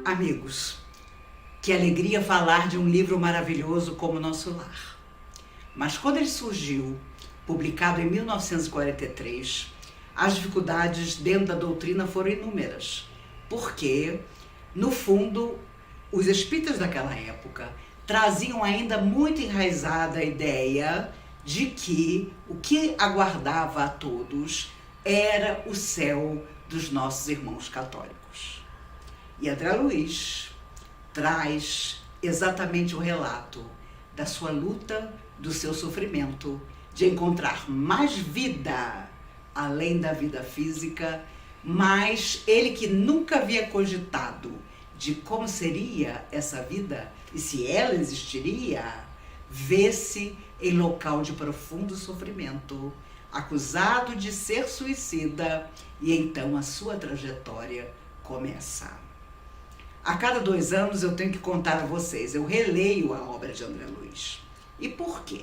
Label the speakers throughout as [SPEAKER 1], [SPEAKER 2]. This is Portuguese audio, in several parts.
[SPEAKER 1] Amigos, que alegria falar de um livro maravilhoso como Nosso Lar. Mas quando ele surgiu, publicado em 1943, as dificuldades dentro da doutrina foram inúmeras, porque, no fundo, os espíritas daquela época traziam ainda muito enraizada a ideia de que o que aguardava a todos era o céu dos nossos irmãos católicos. E André Luiz traz exatamente o relato da sua luta, do seu sofrimento, de encontrar mais vida além da vida física, mas ele que nunca havia cogitado de como seria essa vida e se ela existiria, vê-se em local de profundo sofrimento, acusado de ser suicida, e então a sua trajetória começa. A cada 2 anos eu tenho que contar a vocês, eu releio a obra de André Luiz. E por quê?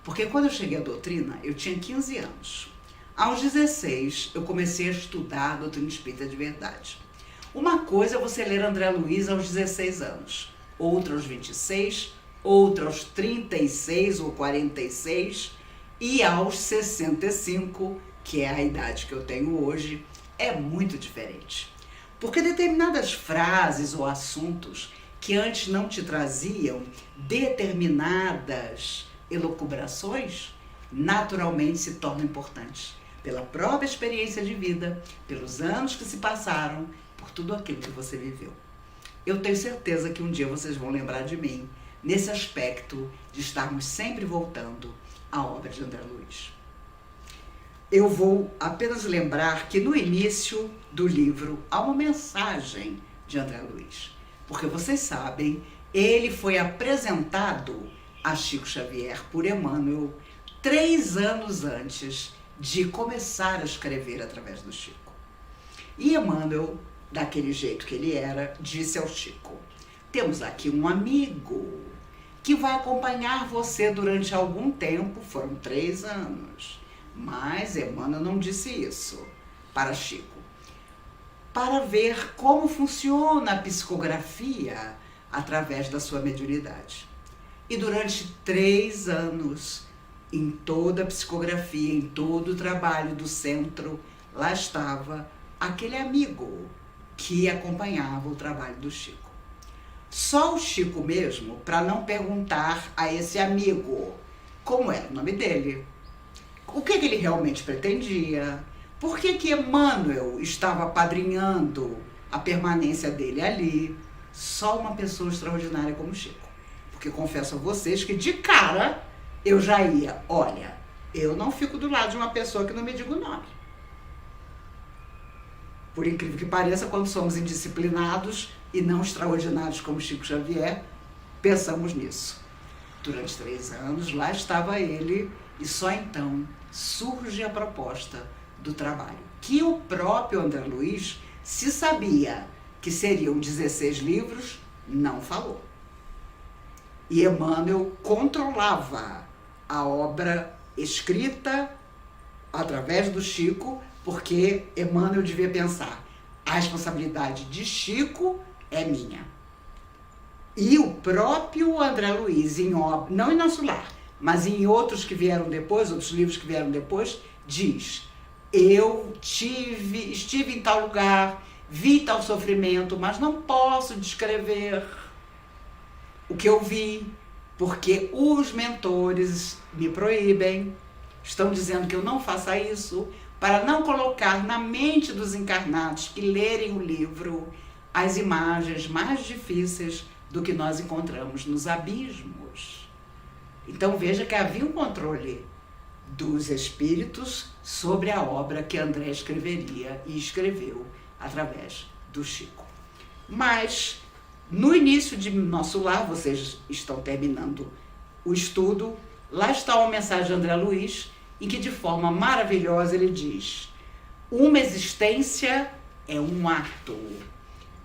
[SPEAKER 1] Porque quando eu cheguei à doutrina, eu tinha 15 anos. Aos 16, eu comecei a estudar a doutrina espírita de verdade. Uma coisa é você ler André Luiz aos 16 anos, outra aos 26, outra aos 36 ou 46 e aos 65, que é a idade que eu tenho hoje, é muito diferente. Porque determinadas frases ou assuntos que antes não te traziam determinadas elucubrações, naturalmente se tornam importantes pela própria experiência de vida, pelos anos que se passaram, por tudo aquilo que você viveu. Eu tenho certeza que um dia vocês vão lembrar de mim nesse aspecto de estarmos sempre voltando à obra de André Luiz. Eu vou apenas lembrar que no início do livro há uma mensagem de André Luiz, porque vocês sabem, ele foi apresentado a Chico Xavier por Emmanuel 3 anos antes de começar a escrever através do Chico. E Emmanuel, daquele jeito que ele era, disse ao Chico: temos aqui um amigo que vai acompanhar você durante algum tempo, foram 3 anos. Mas Emmanuel não disse isso para Chico, para ver como funciona a psicografia através da sua mediunidade. E durante 3 anos, em toda a psicografia, em todo o trabalho do centro, lá estava aquele amigo que acompanhava o trabalho do Chico. Só o Chico mesmo, para não perguntar a esse amigo como era o nome dele, o que ele realmente pretendia, por que Emmanuel estava apadrinhando a permanência dele ali, só uma pessoa extraordinária como Chico. Porque confesso a vocês que de cara eu já ia, olha, eu não fico do lado de uma pessoa que não me diga o nome. Por incrível que pareça, quando somos indisciplinados e não extraordinários como Chico Xavier, pensamos nisso. Durante 3 anos, lá estava ele, e só então surge a proposta do trabalho, que o próprio André Luiz, se sabia que seriam 16 livros, não falou. E Emmanuel controlava a obra escrita através do Chico, porque Emmanuel devia pensar, a responsabilidade de Chico é minha. E o próprio André Luiz, em obra, não em Nosso Lar, mas em outros que vieram depois, outros livros que vieram depois, diz: eu estive em tal lugar, vi tal sofrimento, mas não posso descrever o que eu vi, porque os mentores me proíbem, estão dizendo que eu não faça isso, para não colocar na mente dos encarnados que lerem o livro as imagens mais difíceis do que nós encontramos nos abismos. Então veja que havia um controle dos espíritos sobre a obra que André escreveria e escreveu através do Chico. Mas no início de Nosso Lar, vocês estão terminando o estudo, lá está uma mensagem de André Luiz, em que de forma maravilhosa ele diz: uma existência é um ato,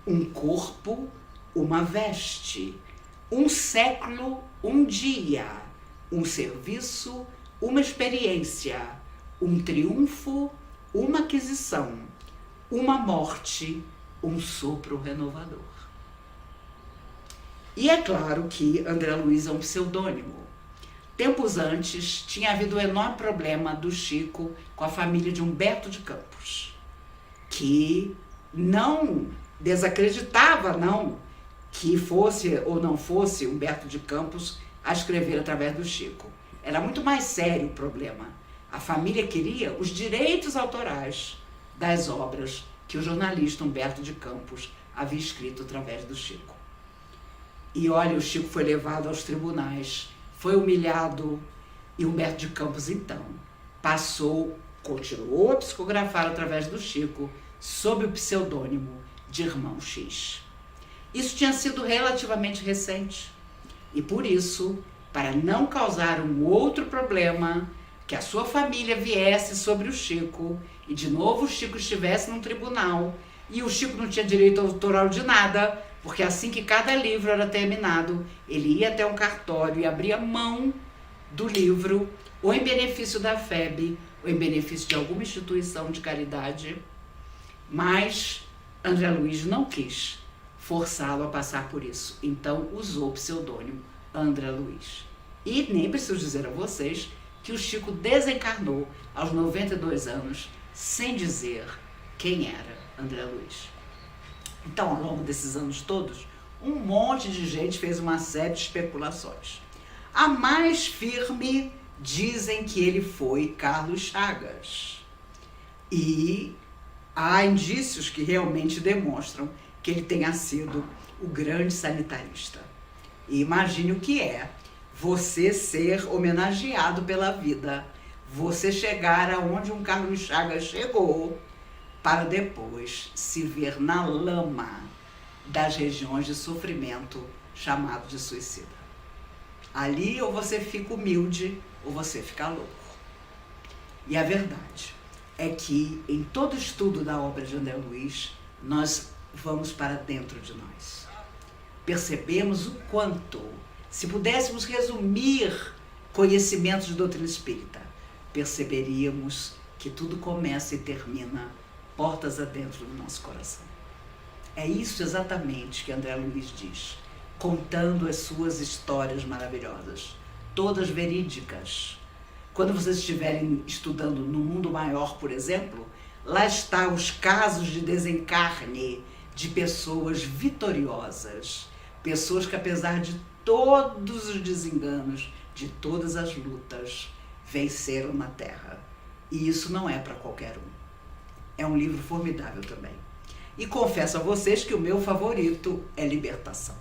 [SPEAKER 1] um corpo, uma veste, um século, um dia, um serviço, uma experiência, um triunfo, uma aquisição, uma morte, um sopro renovador. E é claro que André Luiz é um pseudônimo. Tempos antes, tinha havido um enorme problema do Chico com a família de Humberto de Campos, que não desacreditava, não, que fosse ou não fosse Humberto de Campos a escrever através do Chico. Era muito mais sério o problema. A família queria os direitos autorais das obras que o jornalista Humberto de Campos havia escrito através do Chico. E olha, o Chico foi levado aos tribunais, foi humilhado, e Humberto de Campos, então, continuou a psicografar através do Chico, sob o pseudônimo de Irmão X. Isso tinha sido relativamente recente, e por isso, para não causar um outro problema, que a sua família viesse sobre o Chico, e de novo o Chico estivesse num tribunal, e o Chico não tinha direito autoral de nada, porque assim que cada livro era terminado, ele ia até um cartório e abria mão do livro, ou em benefício da FEB, ou em benefício de alguma instituição de caridade. Mas André Luiz não quis forçá-lo a passar por isso, então usou o pseudônimo André Luiz. E nem preciso dizer a vocês que o Chico desencarnou aos 92 anos, sem dizer quem era André Luiz. Então, ao longo desses anos todos, um monte de gente fez uma série de especulações. A mais firme dizem que ele foi Carlos Chagas. E há indícios que realmente demonstram que ele tenha sido o grande sanitarista. E imagine o que é você ser homenageado pela vida, você chegar aonde um Carlos Chagas chegou, para depois se ver na lama das regiões de sofrimento chamado de suicida. Ali ou você fica humilde ou você fica louco. E a verdade é que em todo estudo da obra de André Luiz, nós vamos para dentro de nós. Percebemos o quanto, se pudéssemos resumir conhecimentos de doutrina espírita, perceberíamos que tudo começa e termina portas adentro do nosso coração. É isso exatamente que André Luiz diz, contando as suas histórias maravilhosas, todas verídicas. Quando vocês estiverem estudando no Mundo Maior, por exemplo, lá está os casos de desencarne de pessoas vitoriosas, pessoas que, apesar de todos os desenganos, de todas as lutas, venceram na Terra. E isso não é para qualquer um. É um livro formidável também. E confesso a vocês que o meu favorito é Libertação.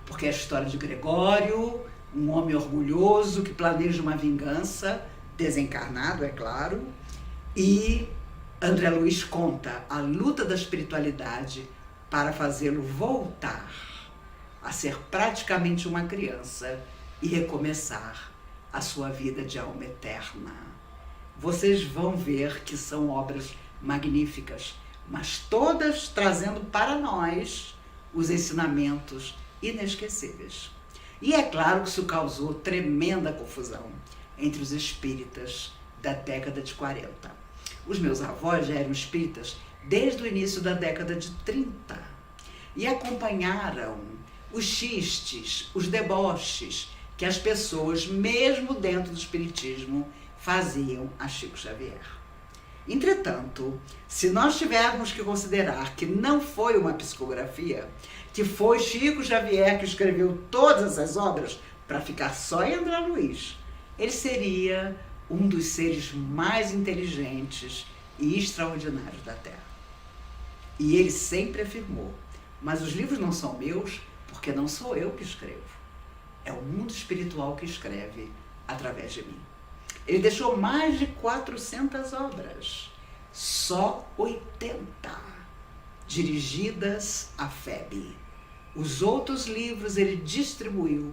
[SPEAKER 1] Porque é a história de Gregório, um homem orgulhoso que planeja uma vingança, desencarnado, é claro, e André Luiz conta a luta da espiritualidade para fazê-lo voltar a ser praticamente uma criança e recomeçar a sua vida de alma eterna. Vocês vão ver que são obras magníficas, mas todas trazendo para nós os ensinamentos inesquecíveis. E é claro que isso causou tremenda confusão entre os espíritas da década de 40. Os meus avós já eram espíritas desde o início da década de 30 e acompanharam os xistes, os deboches que as pessoas, mesmo dentro do espiritismo, faziam a Chico Xavier. Entretanto, se nós tivermos que considerar que não foi uma psicografia, que foi Chico Xavier que escreveu todas as obras para ficar só em André Luiz, ele seria um dos seres mais inteligentes e extraordinários da Terra. E ele sempre afirmou, mas os livros não são meus porque não sou eu que escrevo. É o mundo espiritual que escreve através de mim. Ele deixou mais de 400 obras, só 80 dirigidas à FEB. Os outros livros ele distribuiu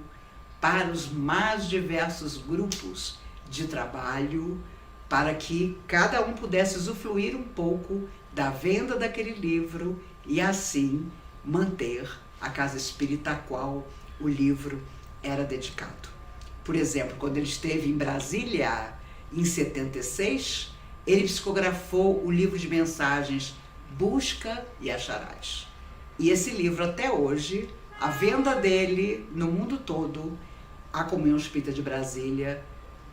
[SPEAKER 1] para os mais diversos grupos de trabalho, para que cada um pudesse usufruir um pouco da venda daquele livro e assim manter a casa espírita a qual o livro era dedicado. Por exemplo, quando ele esteve em Brasília, em 76, ele psicografou o livro de mensagens Busca e Acharás. E esse livro, até hoje, A venda dele no mundo todo, a Comunhão Espírita de Brasília,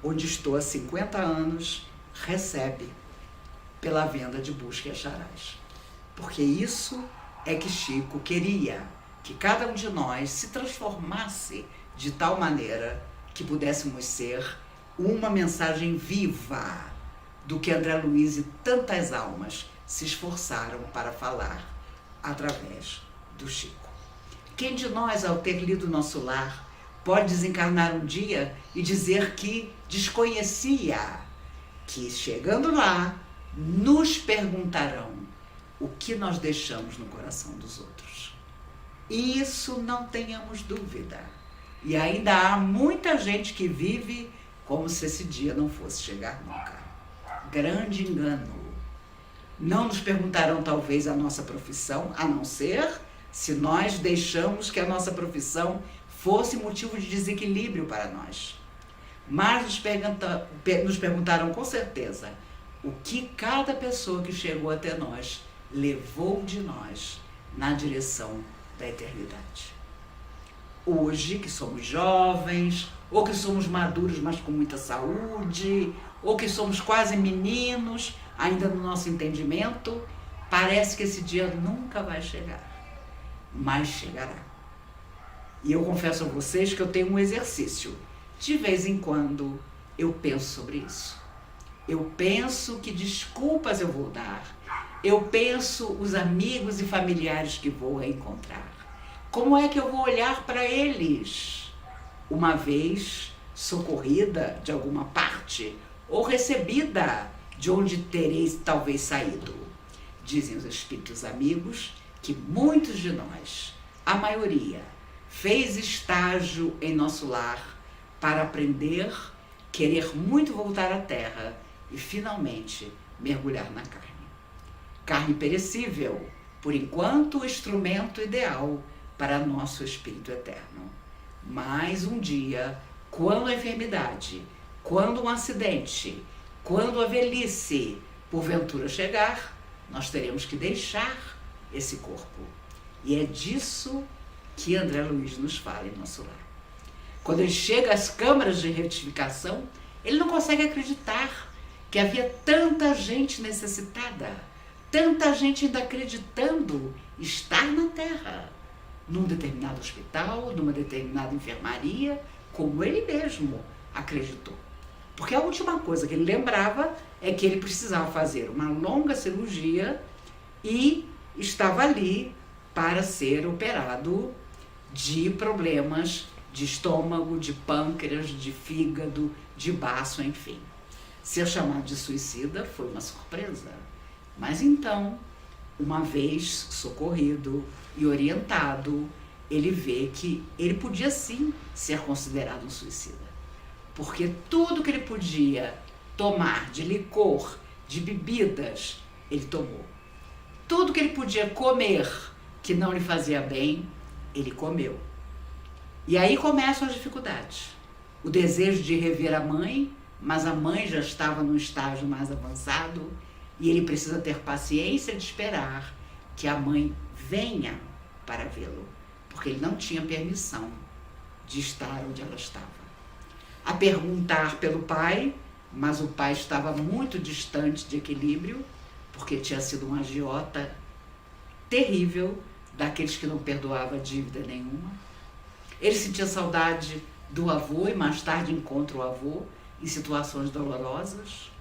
[SPEAKER 1] onde estou há 50 anos, recebe pela venda de Busca e Acharás. Porque isso é que Chico queria, que cada um de nós se transformasse de tal maneira que pudéssemos ser uma mensagem viva do que André Luiz e tantas almas se esforçaram para falar através do Chico. Quem de nós, ao ter lido Nosso Lar, pode desencarnar um dia e dizer que desconhecia, que chegando lá, nos perguntarão o que nós deixamos no coração dos outros? Isso não tenhamos dúvida. E ainda há muita gente que vive como se esse dia não fosse chegar nunca. Grande engano. Não nos perguntarão talvez a nossa profissão, a não ser se nós deixamos que a nossa profissão fosse motivo de desequilíbrio para nós. Mas nos perguntaram com certeza o que cada pessoa que chegou até nós levou de nós na direção da eternidade. Hoje, que somos jovens, ou que somos maduros, mas com muita saúde, ou que somos quase meninos, ainda no nosso entendimento, parece que esse dia nunca vai chegar, mas chegará. E eu confesso a vocês que eu tenho um exercício. De vez em quando, eu penso sobre isso. Eu penso que desculpas eu vou dar. Eu penso os amigos e familiares que vou encontrar. Como é que eu vou olhar para eles? Uma vez socorrida de alguma parte ou recebida de onde terei talvez saído. Dizem os espíritos amigos que muitos de nós, a maioria, fez estágio em Nosso Lar para aprender, querer muito voltar à Terra e finalmente mergulhar na carne. Carne perecível, por enquanto o instrumento ideal para nosso espírito eterno. Mas um dia, quando a enfermidade, quando um acidente, quando a velhice porventura chegar, nós teremos que deixar esse corpo. E é disso que André Luiz nos fala em Nosso Lar. Quando ele chega às câmaras de retificação, ele não consegue acreditar que havia tanta gente necessitada, tanta gente ainda acreditando estar na Terra, num determinado hospital, numa determinada enfermaria, como ele mesmo acreditou. Porque a última coisa que ele lembrava é que ele precisava fazer uma longa cirurgia e estava ali para ser operado de problemas de estômago, de pâncreas, de fígado, de baço, enfim. Ser chamado de suicida foi uma surpresa. Mas então, uma vez socorrido e orientado, ele vê que ele podia sim ser considerado um suicida. Porque tudo que ele podia tomar de licor, de bebidas, ele tomou. Tudo que ele podia comer que não lhe fazia bem, ele comeu. E aí começam as dificuldades. O desejo de rever a mãe, mas a mãe já estava num estágio mais avançado e ele precisa ter paciência de esperar que a mãe venha para vê-lo, porque ele não tinha permissão de estar onde ela estava. A perguntar pelo pai, mas o pai estava muito distante de equilíbrio, porque tinha sido um agiota terrível, daqueles que não perdoava dívida nenhuma. Ele sentia saudade do avô e mais tarde encontra o avô em situações dolorosas.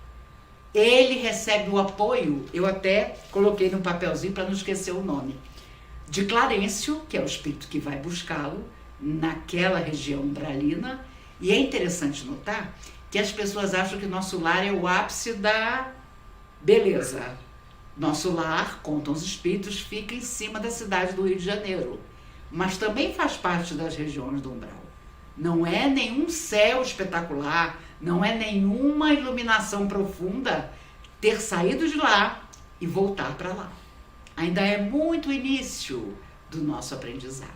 [SPEAKER 1] Ele recebe o apoio, eu até coloquei no papelzinho para não esquecer o nome, de Clarencio, que é o espírito que vai buscá-lo naquela região umbralina. E é interessante notar que as pessoas acham que Nosso Lar é o ápice da beleza. Nosso Lar, contam os espíritos, fica em cima da cidade do Rio de Janeiro, mas também faz parte das regiões do umbral. Não é nenhum céu espetacular, não é nenhuma iluminação profunda ter saído de lá e voltar para lá. Ainda é muito o início do nosso aprendizado.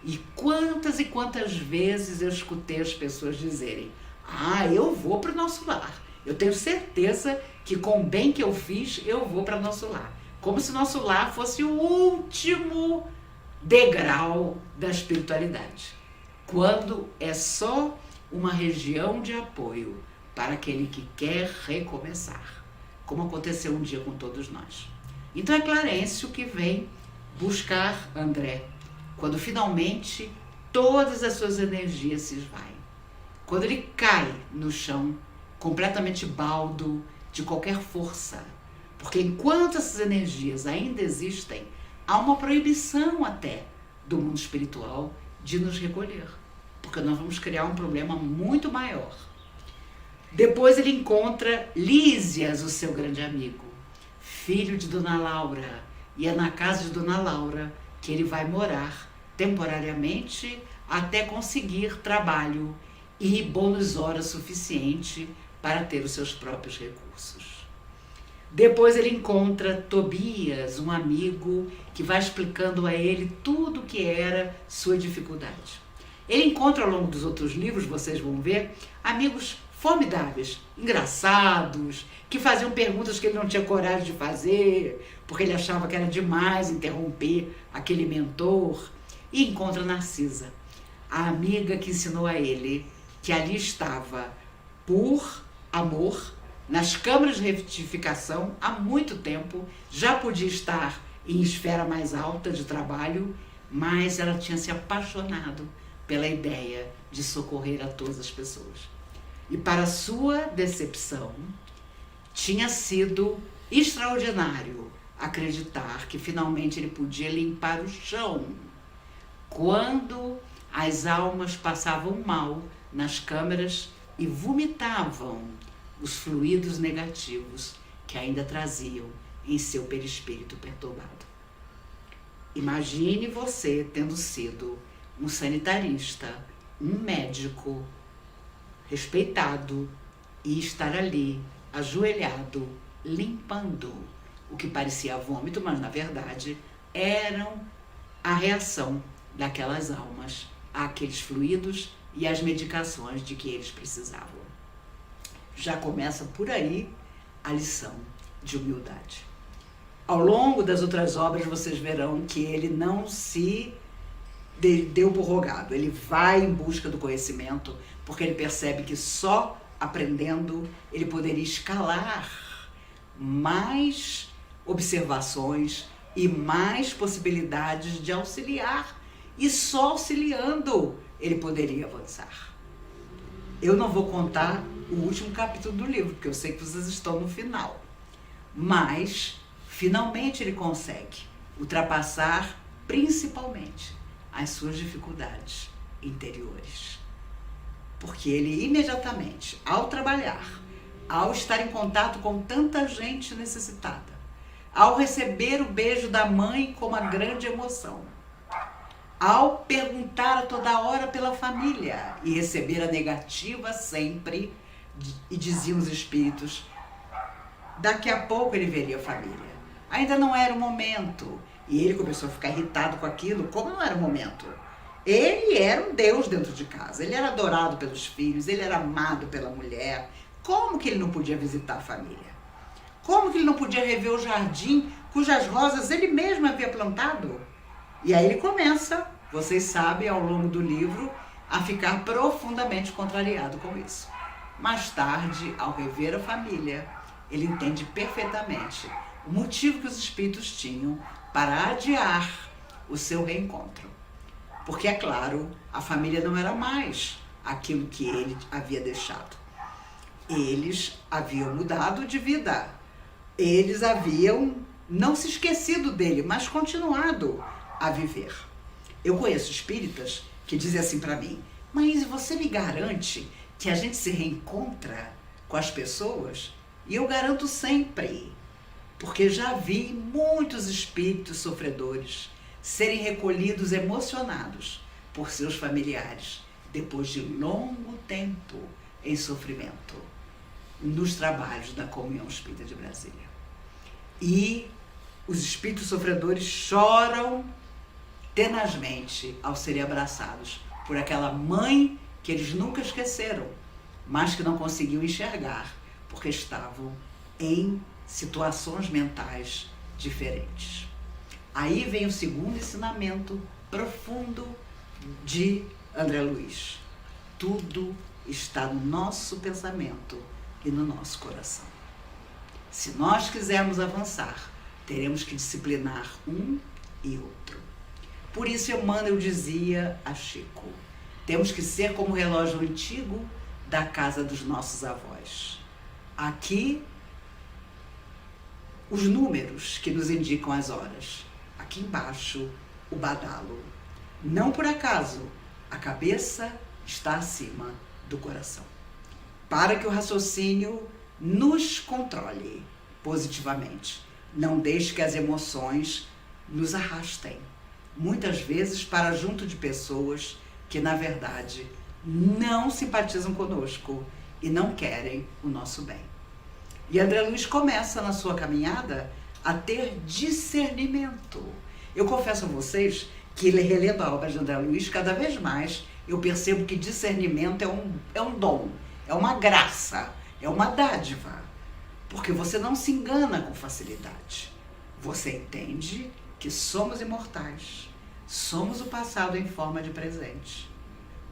[SPEAKER 1] E quantas vezes eu escutei as pessoas dizerem: eu vou para o Nosso Lar. Eu tenho certeza que com o bem que eu fiz, eu vou para Nosso Lar. Como se Nosso Lar fosse o último degrau da espiritualidade. Quando é só uma região de apoio para aquele que quer recomeçar, como aconteceu um dia com todos nós. Então é Clarencio que vem buscar André, quando finalmente todas as suas energias se esvaem. Quando ele cai no chão, completamente baldo de qualquer força. Porque enquanto essas energias ainda existem, há uma proibição até do mundo espiritual de nos recolher. Porque nós vamos criar um problema muito maior. Depois ele encontra Lísias, o seu grande amigo, filho de Dona Laura. E é na casa de Dona Laura que ele vai morar temporariamente até conseguir trabalho e bônus horas suficiente para ter os seus próprios recursos. Depois ele encontra Tobias, um amigo que vai explicando a ele tudo o que era sua dificuldade. Ele encontra ao longo dos outros livros, vocês vão ver, amigos formidáveis, engraçados, que faziam perguntas que ele não tinha coragem de fazer, porque ele achava que era demais interromper aquele mentor. E encontra Narcisa, a amiga que ensinou a ele que ali estava por amor, nas câmaras de retificação há muito tempo, já podia estar em esfera mais alta de trabalho, mas ela tinha se apaixonado pela ideia de socorrer a todas as pessoas. E para sua decepção, tinha sido extraordinário acreditar que finalmente ele podia limpar o chão quando as almas passavam mal nas câmeras e vomitavam os fluidos negativos que ainda traziam em seu perispírito perturbado. Imagine você tendo sido um sanitarista, um médico respeitado e estar ali, ajoelhado, limpando o que parecia vômito, mas na verdade eram a reação daquelas almas àqueles fluidos e às medicações de que eles precisavam. Já começa por aí a lição de humildade. Ao longo das outras obras vocês verão que ele não se deu por rogado, ele vai em busca do conhecimento, porque ele percebe que só aprendendo ele poderia escalar mais observações e mais possibilidades de auxiliar, e só auxiliando ele poderia avançar. Eu não vou contar o último capítulo do livro, porque eu sei que vocês estão no final, mas finalmente ele consegue ultrapassar principalmente as suas dificuldades interiores. Porque ele imediatamente, ao trabalhar, ao estar em contato com tanta gente necessitada, ao receber o beijo da mãe com uma grande emoção, ao perguntar a toda hora pela família e receber a negativa sempre, e diziam os espíritos, daqui a pouco ele veria a família. Ainda não era o momento. E ele começou a ficar irritado com aquilo, como não era o momento. Ele era um Deus dentro de casa, ele era adorado pelos filhos, ele era amado pela mulher. Como que ele não podia visitar a família? Como que ele não podia rever o jardim cujas rosas ele mesmo havia plantado? E aí ele começa, vocês sabem, ao longo do livro, a ficar profundamente contrariado com isso. Mais tarde, ao rever a família, ele entende perfeitamente o motivo que os espíritos tinham para adiar o seu reencontro. Porque, é claro, a família não era mais aquilo que ele havia deixado. Eles haviam mudado de vida. Eles haviam não se esquecido dele, mas continuado a viver. Eu conheço espíritas que dizem assim para mim, mas você me garante que a gente se reencontra com as pessoas? E eu garanto sempre, porque já vi muitos espíritos sofredores serem recolhidos emocionados por seus familiares depois de longo tempo em sofrimento nos trabalhos da Comunhão Espírita de Brasília. E os espíritos sofredores choram tenazmente ao serem abraçados por aquela mãe que eles nunca esqueceram, mas que não conseguiam enxergar porque estavam em situações mentais diferentes. Aí vem o segundo ensinamento profundo de André Luiz. Tudo está no nosso pensamento e no nosso coração. Se nós quisermos avançar, teremos que disciplinar um e outro. Por isso Emmanuel dizia a Chico, temos que ser como o relógio antigo da casa dos nossos avós. Aqui, os números que nos indicam as horas. Aqui embaixo, o badalo. Não por acaso, a cabeça está acima do coração. Para que o raciocínio nos controle positivamente. Não deixe que as emoções nos arrastem. Muitas vezes para junto de pessoas que, na verdade, não simpatizam conosco e não querem o nosso bem. E André Luiz começa na sua caminhada a ter discernimento. Eu confesso a vocês que, relendo a obra de André Luiz, cada vez mais eu percebo que discernimento é um dom, é uma graça, é uma dádiva. Porque você não se engana com facilidade. Você entende que somos imortais, somos o passado em forma de presente.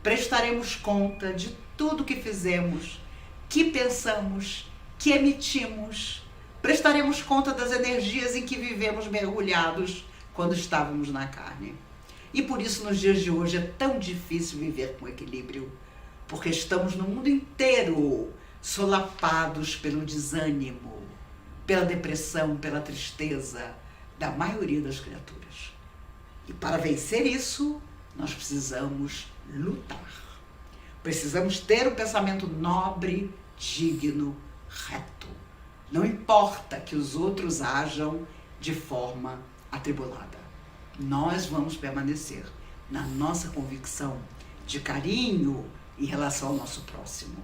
[SPEAKER 1] Prestaremos conta de tudo que fizemos, que pensamos, que emitimos. Prestaremos conta das energias em que vivemos mergulhados quando estávamos na carne. E por isso, nos dias de hoje, é tão difícil viver com equilíbrio, porque estamos no mundo inteiro solapados pelo desânimo, pela depressão, pela tristeza da maioria das criaturas. E para vencer isso, nós precisamos lutar. Precisamos ter um pensamento nobre, digno, reto. Não importa que os outros ajam de forma atribulada. Nós vamos permanecer na nossa convicção de carinho em relação ao nosso próximo,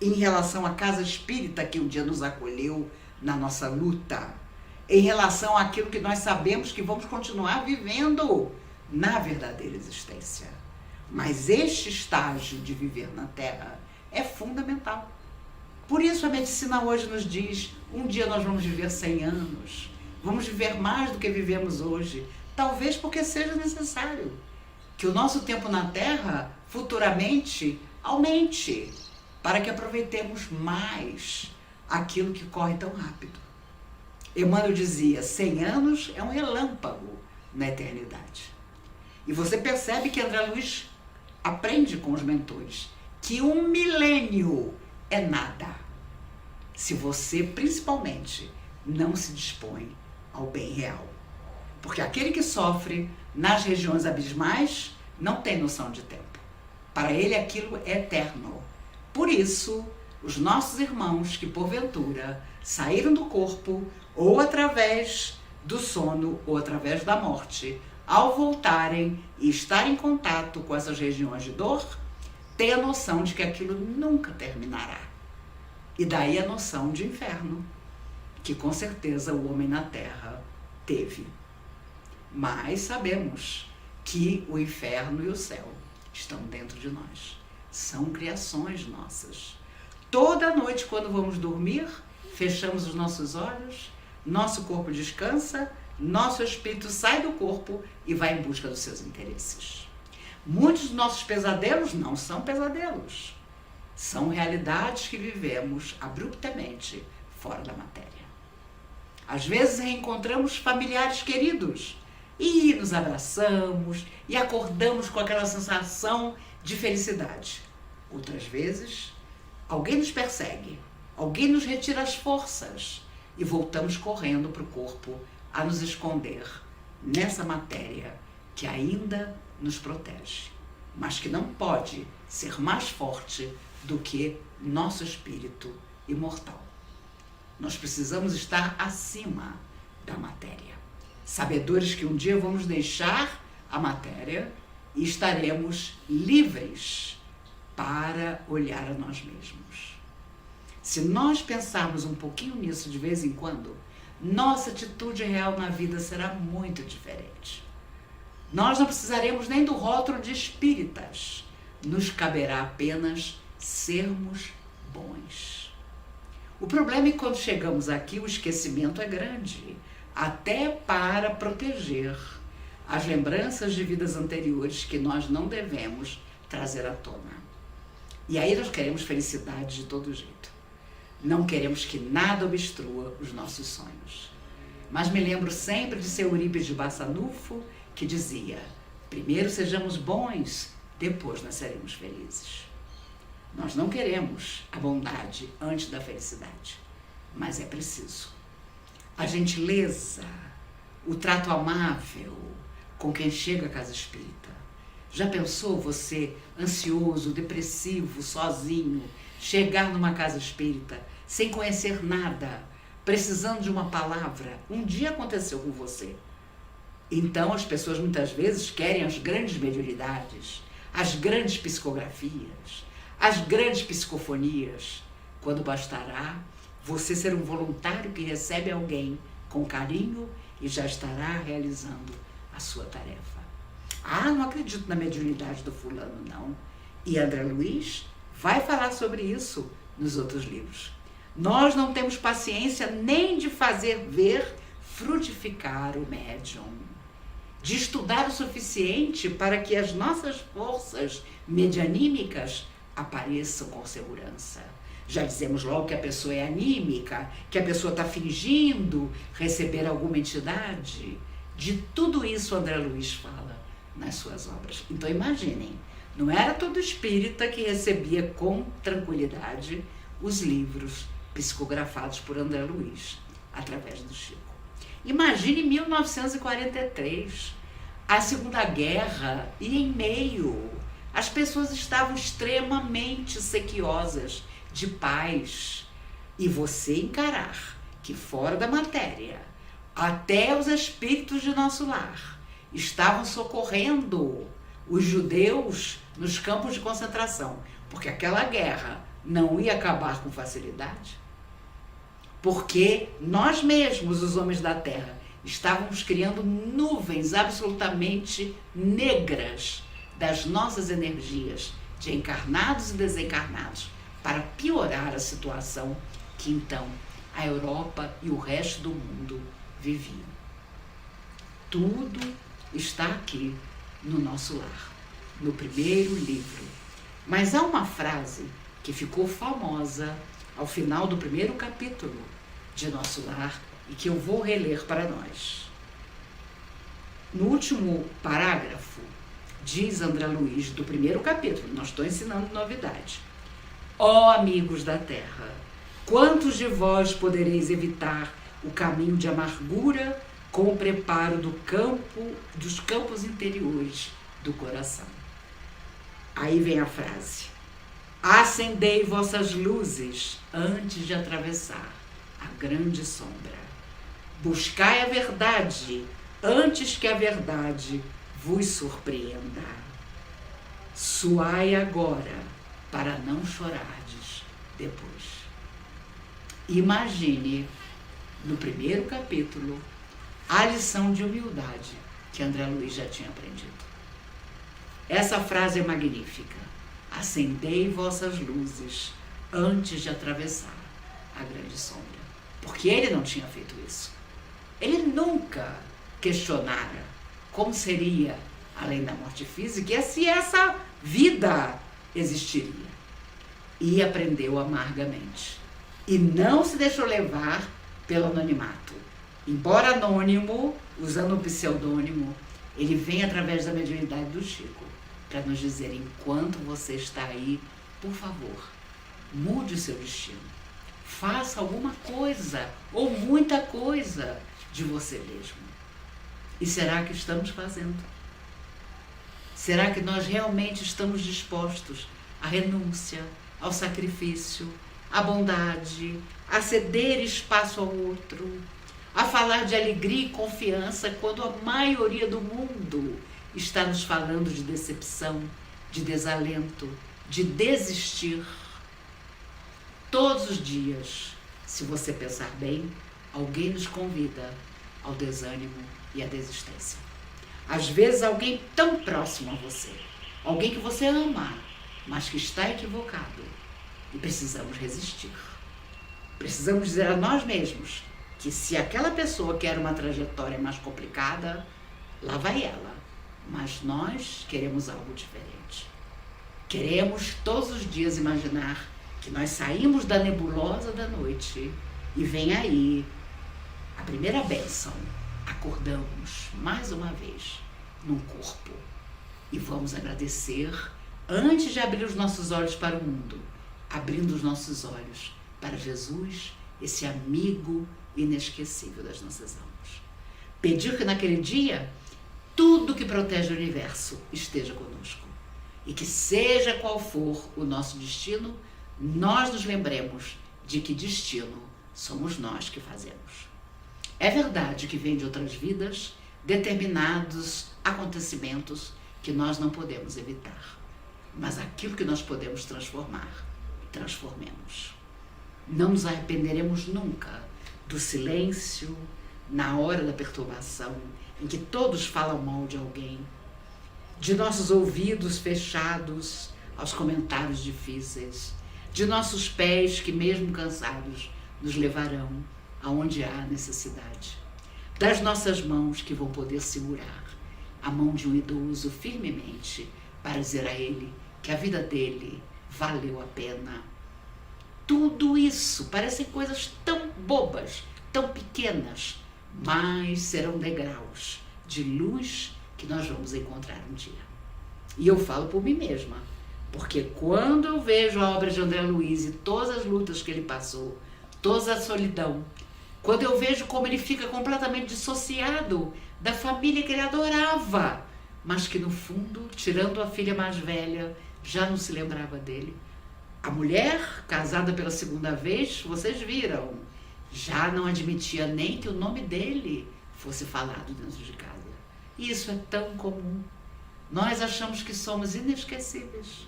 [SPEAKER 1] em relação à casa espírita que um dia nos acolheu na nossa luta, em relação àquilo que nós sabemos que vamos continuar vivendo na verdadeira existência. Mas este estágio de viver na Terra é fundamental. Por isso a medicina hoje nos diz, um dia nós vamos viver 100 anos, vamos viver mais do que vivemos hoje, talvez porque seja necessário que o nosso tempo na Terra futuramente aumente, para que aproveitemos mais aquilo que corre tão rápido. Emmanuel dizia, 100 anos é um relâmpago na eternidade. E você percebe que André Luiz aprende com os mentores que 1 milênio é nada, se você, principalmente, não se dispõe ao bem real. Porque aquele que sofre nas regiões abismais não tem noção de tempo. Para ele aquilo é eterno. Por isso, os nossos irmãos que, porventura, saíram do corpo, ou através do sono, ou através da morte, ao voltarem e estar em contato com essas regiões de dor, têm a noção de que aquilo nunca terminará. E daí a noção de inferno, que com certeza o homem na Terra teve. Mas sabemos que o inferno e o céu estão dentro de nós. São criações nossas. Toda noite, quando vamos dormir, fechamos os nossos olhos, nosso corpo descansa, nosso espírito sai do corpo e vai em busca dos seus interesses. Muitos dos nossos pesadelos não são pesadelos. São realidades que vivemos abruptamente fora da matéria. Às vezes reencontramos familiares queridos e nos abraçamos e acordamos com aquela sensação de felicidade. Outras vezes, alguém nos persegue, alguém nos retira as forças e voltamos correndo para o corpo a nos esconder nessa matéria que ainda nos protege, mas que não pode ser mais forte do que nosso espírito imortal. Nós precisamos estar acima da matéria, sabedores que um dia vamos deixar a matéria e estaremos livres para olhar a nós mesmos. Se nós pensarmos um pouquinho nisso de vez em quando, nossa atitude real na vida será muito diferente. Nós não precisaremos nem do rótulo de espíritas. Nos caberá apenas sermos bons. O problema é que quando chegamos aqui, o esquecimento é grande, até para proteger as lembranças de vidas anteriores que nós não devemos trazer à tona. E aí nós queremos felicidade de todo jeito. Não queremos que nada obstrua os nossos sonhos. Mas me lembro sempre de seu Eurípides de Barçanufo, que dizia: primeiro sejamos bons, depois nós seremos felizes. Nós não queremos a bondade antes da felicidade, mas é preciso. A gentileza, o trato amável com quem chega à casa espírita. Já pensou você, ansioso, depressivo, sozinho, chegar numa casa espírita sem conhecer nada, precisando de uma palavra? Um dia aconteceu com você. Então as pessoas muitas vezes querem as grandes mediunidades, as grandes psicografias, as grandes psicofonias, quando bastará você ser um voluntário que recebe alguém com carinho e já estará realizando a sua tarefa. Ah, não acredito na mediunidade do fulano, não. E André Luiz vai falar sobre isso nos outros livros. Nós não temos paciência nem de fazer ver frutificar o médium, de estudar o suficiente para que as nossas forças medianímicas apareçam com segurança. Já dizemos logo que a pessoa é anímica, que a pessoa está fingindo receber alguma entidade. De tudo isso André Luiz fala nas suas obras. Então imaginem, não era todo espírita que recebia com tranquilidade os livros psicografados por André Luiz, através do Chico. Imagine 1943, a Segunda Guerra, e em meio, as pessoas estavam extremamente sequiosas de paz. E você encarar que fora da matéria, até os espíritos de nosso lar estavam socorrendo os judeus nos campos de concentração, porque aquela guerra não ia acabar com facilidade, porque nós mesmos, os homens da terra, estávamos criando nuvens absolutamente negras das nossas energias de encarnados e desencarnados para piorar a situação que então a Europa e o resto do mundo viviam. Tudo está aqui no nosso lar, no primeiro livro. Mas há uma frase que ficou famosa ao final do primeiro capítulo de Nosso Lar e que eu vou reler para nós. No último parágrafo, diz André Luiz, do primeiro capítulo, não estou ensinando novidade: ó amigos da terra, quantos de vós podereis evitar o caminho de amargura com o preparo dos campos interiores do coração? Aí vem a frase: acendei vossas luzes antes de atravessar a grande sombra. Buscai a verdade antes que a verdade vos surpreenda. Suai agora para não chorardes depois. Imagine, no primeiro capítulo, a lição de humildade que André Luiz já tinha aprendido. Essa frase é magnífica: acendei vossas luzes antes de atravessar a grande sombra. Porque ele não tinha feito isso. Ele nunca questionara como seria além da morte física e se essa vida existiria. E aprendeu amargamente. E não se deixou levar pelo anonimato. Embora anônimo, usando um pseudônimo, ele vem através da mediunidade do Chico para nos dizer: enquanto você está aí, por favor, mude o seu destino. Faça alguma coisa, ou muita coisa, de você mesmo. E será que estamos fazendo? Será que nós realmente estamos dispostos à renúncia, ao sacrifício, à bondade, a ceder espaço ao outro, a falar de alegria e confiança quando a maioria do mundo está nos falando de decepção, de desalento, de desistir? Todos os dias, se você pensar bem, alguém nos convida ao desânimo e à desistência. Às vezes alguém tão próximo a você, alguém que você ama, mas que está equivocado, e precisamos resistir. Precisamos dizer a nós mesmos que se aquela pessoa quer uma trajetória mais complicada, Lá vai ela. Mas nós queremos algo diferente. Queremos todos os dias imaginar que nós saímos da nebulosa da noite e vem aí a primeira bênção. Acordamos mais uma vez num corpo e vamos agradecer antes de abrir os nossos olhos para o mundo, abrindo os nossos olhos para Jesus, esse amigo inesquecível das nossas almas. Pedir que naquele dia tudo que protege o universo esteja conosco e que seja qual for o nosso destino, nós nos lembremos de que destino somos nós que fazemos. É verdade que vem de outras vidas determinados acontecimentos que nós não podemos evitar, mas aquilo que nós podemos transformar, transformemos. Não nos arrependeremos nunca do silêncio, na hora da perturbação, em que todos falam mal de alguém, de nossos ouvidos fechados aos comentários difíceis, de nossos pés que, mesmo cansados, nos levarão aonde há necessidade, das nossas mãos que vão poder segurar a mão de um idoso firmemente para dizer a ele que a vida dele valeu a pena. Tudo isso parecem coisas tão bobas, tão pequenas, mas serão degraus de luz que nós vamos encontrar um dia. E eu falo por mim mesma, porque quando eu vejo a obra de André Luiz e todas as lutas que ele passou, toda a solidão, quando eu vejo como ele fica completamente dissociado da família que ele adorava, mas que no fundo, tirando a filha mais velha, já não se lembrava dele. A mulher, casada pela segunda vez, vocês viram, já não admitia nem que o nome dele fosse falado dentro de casa. Isso é tão comum. Nós achamos que somos inesquecíveis,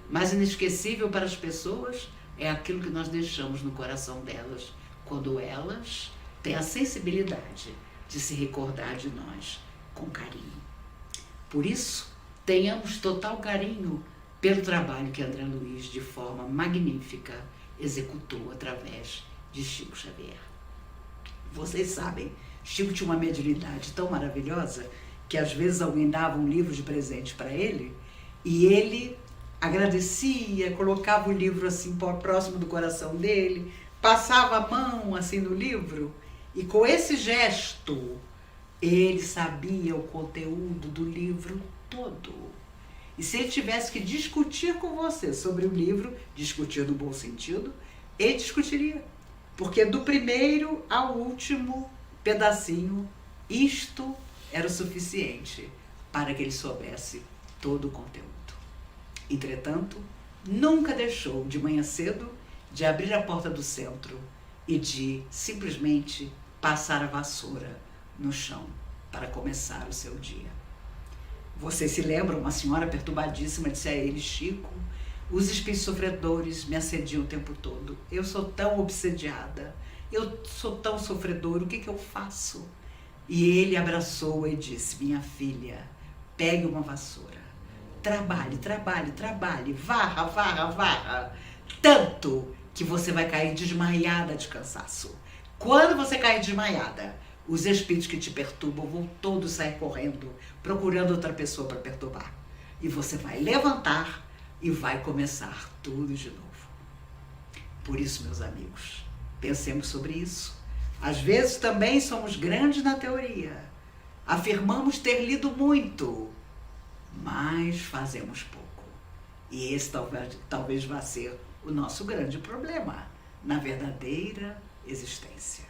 [SPEAKER 1] mas inesquecível para as pessoas é aquilo que nós deixamos no coração delas, quando elas têm a sensibilidade de se recordar de nós com carinho. Por isso, tenhamos total carinho pelo trabalho que André Luiz, de forma magnífica, executou através de Chico Xavier. Vocês sabem, Chico tinha uma mediunidade tão maravilhosa que às vezes alguém dava um livro de presente para ele e ele agradecia, colocava o livro assim próximo do coração dele, passava a mão assim no livro e com esse gesto ele sabia o conteúdo do livro todo. E se ele tivesse que discutir com você sobre o livro, discutir no bom sentido, ele discutiria. Porque do primeiro ao último pedacinho, isto era o suficiente para que ele soubesse todo o conteúdo. Entretanto, nunca deixou de manhã cedo de abrir a porta do centro e de simplesmente passar a vassoura no chão para começar o seu dia. Vocês se lembram, uma senhora perturbadíssima disse a ele: Chico, os espíritos sofredores me assediam o tempo todo. Eu sou tão obsediada, eu sou tão sofredor, o que eu faço? E ele abraçou e disse: minha filha, pegue uma vassoura, trabalhe, trabalhe, trabalhe, varra, varra, varra, tanto que você vai cair desmaiada de cansaço. Quando você cair desmaiada, os espíritos que te perturbam vão todos sair correndo, procurando outra pessoa para perturbar. E você vai levantar e vai começar tudo de novo. Por isso, meus amigos, pensemos sobre isso. Às vezes também somos grandes na teoria. Afirmamos ter lido muito, mas fazemos pouco. E esse talvez vá ser o nosso grande problema na verdadeira existência.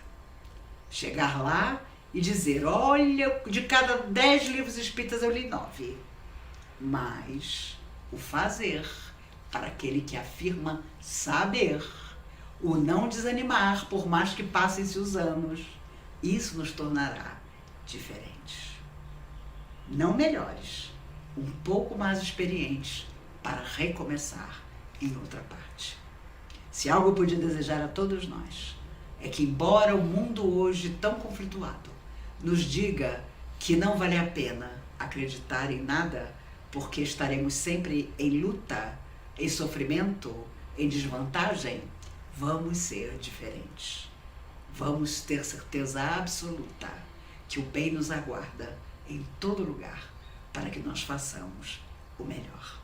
[SPEAKER 1] Chegar lá e dizer: olha, de cada 10 livros espíritas eu li 9. Mas o fazer, para aquele que afirma saber, o não desanimar, por mais que passem-se os anos, isso nos tornará diferentes. Não melhores, um pouco mais experientes para recomeçar em outra parte. Se algo eu podia desejar a todos nós, é que, embora o mundo hoje tão conflituado nos diga que não vale a pena acreditar em nada, porque estaremos sempre em luta, em sofrimento, em desvantagem, vamos ser diferentes. Vamos ter certeza absoluta que o bem nos aguarda em todo lugar, para que nós façamos o melhor.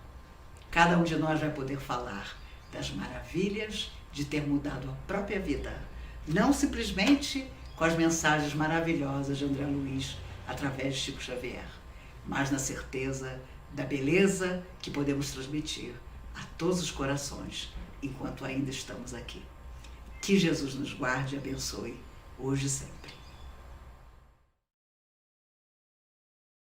[SPEAKER 1] Cada um de nós vai poder falar das maravilhas de ter mudado a própria vida, não simplesmente com as mensagens maravilhosas de André Luiz através de Chico Xavier, mas na certeza da beleza que podemos transmitir a todos os corações enquanto ainda estamos aqui. Que Jesus nos guarde e abençoe hoje e sempre.